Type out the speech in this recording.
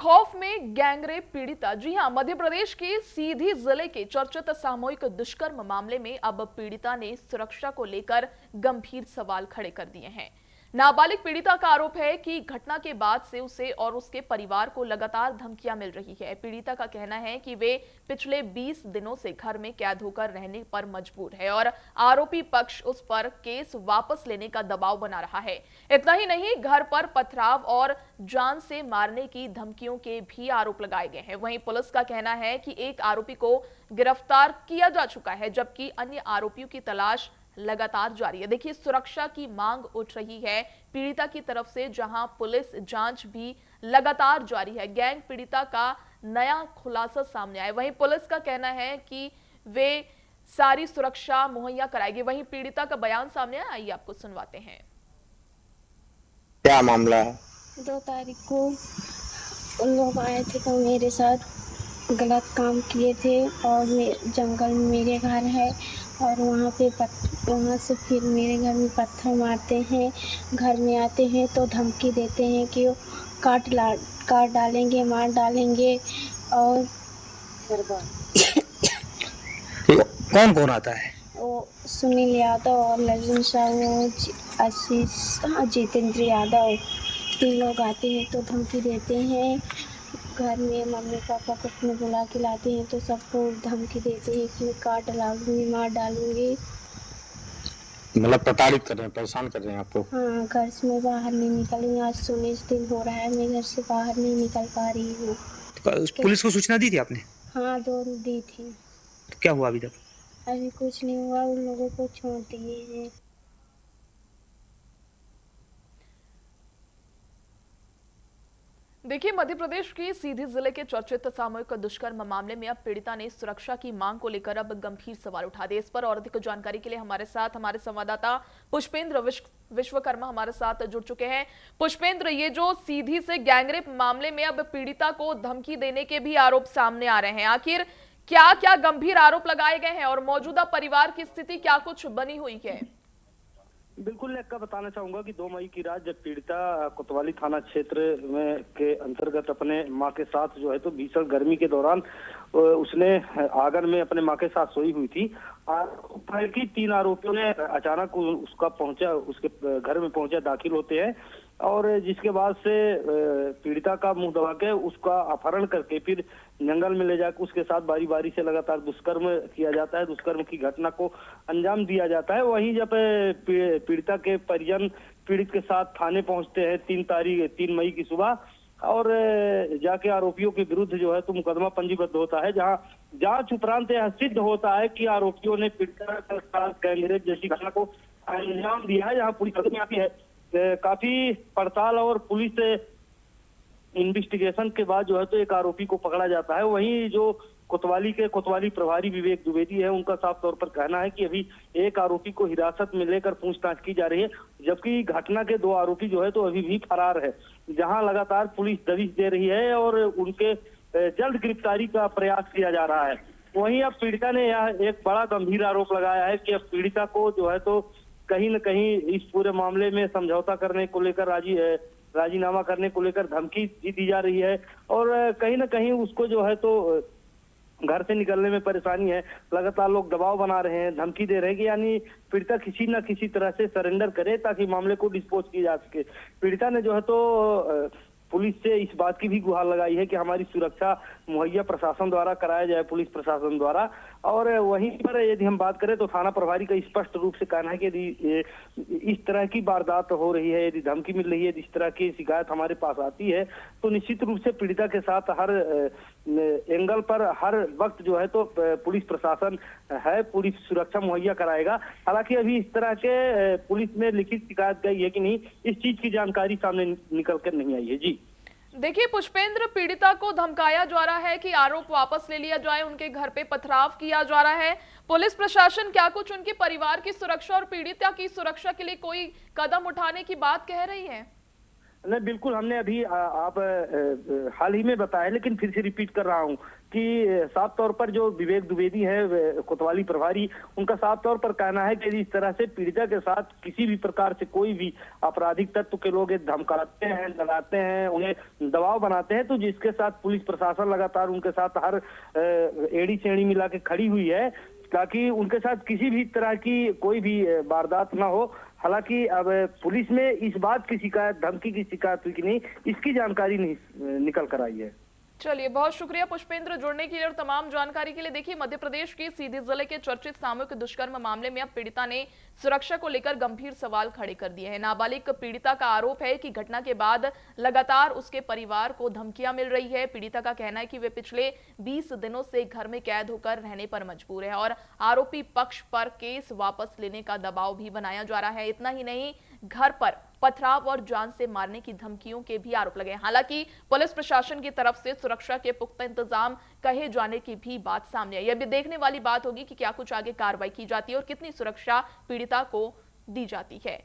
खौफ में गैंगरेप पीड़िता। जी हां, मध्य प्रदेश के सीधी जिले के चर्चित सामूहिक दुष्कर्म मामले में अब पीड़िता ने सुरक्षा को लेकर गंभीर सवाल खड़े कर दिए हैं। नाबालिग पीड़िता का आरोप है कि घटना के बाद से उसे और उसके परिवार को लगातार धमकियां मिल रही है। पीड़िता का कहना है कि वे पिछले 20 दिनों से घर में कैद होकर रहने पर मजबूर है और आरोपी पक्ष उस पर केस वापस लेने का दबाव बना रहा है। इतना ही नहीं, घर पर पथराव और जान से मारने की धमकियों के भी आरोप लगाए गए हैं। वहीं पुलिस का कहना है कि एक आरोपी को गिरफ्तार किया जा चुका है, जबकि अन्य आरोपियों की तलाश लगातार जारी है। देखिए, सुरक्षा की मांग उठ रही है पीड़िता की तरफ से, जहां पुलिस जांच भी लगातार जारी है। गैंग पीड़िता का नया खुलासा सामने आया। वहीं पुलिस का कहना है कि वे सारी सुरक्षा मुहैया कराएगी। वहीं पीड़िता का बयान सामने आया, आइए आपको सुनवाते हैं। क्या मामला है? 2 तारीख को उन लोग आए थे तो मेरे साथ गलत काम किए थे और जंगल में मेरे घर है और वहाँ से फिर मेरे घर में पत्थर मारते हैं। घर में आते हैं तो धमकी देते हैं कि वो काट डालेंगे, मार डालेंगे। और कौन कौन आता है? वो सुनील यादव और ललिन साहू, आशीष, जितेंद्र यादव, 3 लोग आते हैं तो धमकी देते हैं। घर में मम्मी पापा को अपने बुला के लाते हैं तो सबको धमकी देते हैं कि मैं काट डालूंगी, मार डालूंगी। मतलब प्रताड़ित कर रहे हैं, परेशान कर रहे हैं आपको? हाँ, घर से मैं बाहर नहीं निकली। आज 19 दिन हो रहा है, मैं घर से बाहर नहीं निकल पा रही हूँ। पुलिस को सूचना दी थी आपने? हाँ, 2 दी थी। तो क्या हुआ अभी तक? अभी कुछ नहीं हुआ, उन लोगों को छोड़ दिए हैं। देखिए, मध्य प्रदेश की सीधी जिले के चर्चित सामूहिक दुष्कर्म मामले में अब पीड़िता ने सुरक्षा की मांग को लेकर अब गंभीर सवाल उठा दिए। इस पर और अधिक जानकारी के लिए हमारे साथ हमारे संवाददाता पुष्पेंद्र विश्वकर्मा हमारे साथ जुड़ चुके हैं। पुष्पेंद्र, ये जो सीधी से गैंगरेप मामले में अब पीड़िता को धमकी देने के भी आरोप सामने आ रहे हैं, आखिर क्या क्या गंभीर आरोप लगाए गए हैं और मौजूदा परिवार की स्थिति क्या कुछ बनी हुई है? बिल्कुल, मैं आपका बताना चाहूंगा कि 2 मई की रात जब पीड़िता कोतवाली थाना क्षेत्र में के अंतर्गत अपने मां के साथ जो है तो भीषण गर्मी के दौरान उसने आंगन में अपने मां के साथ सोई हुई थी। कि 3 आरोपियों ने अचानक उसके घर में पहुंचे, दाखिल होते हैं और जिसके बाद से पीड़िता का मुंह दबा के उसका अपहरण करके फिर जंगल में ले जाकर उसके साथ बारी बारी से लगातार दुष्कर्म किया जाता है। दुष्कर्म की घटना को अंजाम दिया जाता है। वहीं जब पीड़िता के परिजन पीड़ित के साथ थाने पहुंचते हैं 3 मई की सुबह और जाके आरोपियों के विरुद्ध जो है तो मुकदमा पंजीबद्ध होता है, जहां जांच उपरांत यह सिद्ध होता है कि आरोपियों ने पीड़िता के साथ गैंगरेप जैसी घटना को अंजाम दिया है। जहां पुलिस आती है, काफी पड़ताल और पुलिस इन्वेस्टिगेशन के बाद जो है तो एक आरोपी को पकड़ा जाता है। वहीं जो कोतवाली प्रभारी विवेक द्विवेदी है, उनका साफ तौर पर कहना है कि अभी एक आरोपी को हिरासत में लेकर पूछताछ की जा रही है, जबकि घटना के 2 आरोपी जो है तो अभी भी फरार है। जहां लगातार पुलिस दबिश दे रही है और उनके जल्द गिरफ्तारी का प्रयास किया जा रहा है। वहीं अब पीड़िता ने यह एक बड़ा गंभीर आरोप लगाया है कि अब पीड़िता को जो है तो कहीं न कहीं इस पूरे मामले में समझौता करने को लेकर राजीनामा करने को लेकर धमकी दी जा रही है और कहीं न कहीं उसको जो है तो घर से निकलने में परेशानी है। लगातार लोग दबाव बना रहे हैं, धमकी दे रहे हैं कि यानी पीड़िता किसी न किसी तरह से सरेंडर करे ताकि मामले को डिस्पोज किया जा सके। पीड़िता ने जो है तो पुलिस से इस बात की भी गुहार लगाई है कि हमारी सुरक्षा मुहैया प्रशासन द्वारा कराया जाए, पुलिस प्रशासन द्वारा। और वहीं पर यदि हम बात करें तो थाना प्रभारी का स्पष्ट रूप से कहना है कि यदि इस तरह की वारदात हो रही है, यदि धमकी मिल रही है, इस तरह की शिकायत हमारे पास आती है तो निश्चित रूप से पीड़िता के साथ हर एंगल पर हर वक्त जो है तो पुलिस प्रशासन है, पूरी सुरक्षा मुहैया कराएगा। हालांकि अभी इस तरह के पुलिस में लिखित शिकायत गई है कि नहीं, इस चीज की जानकारी सामने निकल कर नहीं आई है। जी देखिए पुष्पेंद्र, पीड़िता को धमकाया जा रहा है कि आरोप वापस ले लिया जाए, उनके घर पे पथराव किया जा रहा है। पुलिस प्रशासन क्या कुछ उनके परिवार की सुरक्षा और पीड़िता की सुरक्षा के लिए कोई कदम उठाने की बात कह रही है? नहीं, बिल्कुल हमने अभी आप हाल ही में बताया, लेकिन फिर से रिपीट कर रहा हूं कि साफ तौर पर जो विवेक द्विवेदी है कोतवाली प्रभारी, उनका साफ तौर पर कहना है कि इस तरह से पीड़िता के साथ किसी भी प्रकार से कोई भी आपराधिक तत्व के लोग धमकाते हैं, डराते हैं, उन्हें दबाव बनाते हैं, तो जिसके साथ पुलिस प्रशासन लगातार उनके साथ हर एड़ी चेड़ी मिला के खड़ी हुई है ताकि उनके साथ किसी भी तरह की कोई भी वारदात ना हो। हालांकि अब पुलिस में इस बात की शिकायत, धमकी की शिकायत हुई कि नहीं, इसकी जानकारी नहीं निकल कर आई है। चलिए, बहुत शुक्रिया पुष्पेंद्र जुड़ने के लिए और तमाम जानकारी के लिए। देखिए, मध्य प्रदेश के सीधी जिले के चर्चित सामूहिक दुष्कर्म मामले में अब पीड़िता ने सुरक्षा को लेकर गंभीर सवाल खड़े कर दिए हैं। नाबालिग पीड़िता का आरोप है कि घटना के बाद लगातार उसके परिवार को धमकियां मिल रही है। पीड़िता का कहना है कि वे पिछले 20 दिनों से घर में कैद होकर रहने पर मजबूर है और आरोपी पक्ष पर केस वापस लेने का दबाव भी बनाया जा रहा है। इतना ही नहीं, घर पर पथराव और जान से मारने की धमकियों के भी आरोप लगे। हालांकि पुलिस प्रशासन की तरफ से सुरक्षा के पुख्ता इंतजाम कहे जाने की भी बात सामने आई। यह भी देखने वाली बात होगी कि क्या कुछ आगे कार्रवाई की जाती है और कितनी सुरक्षा पीड़िता को दी जाती है।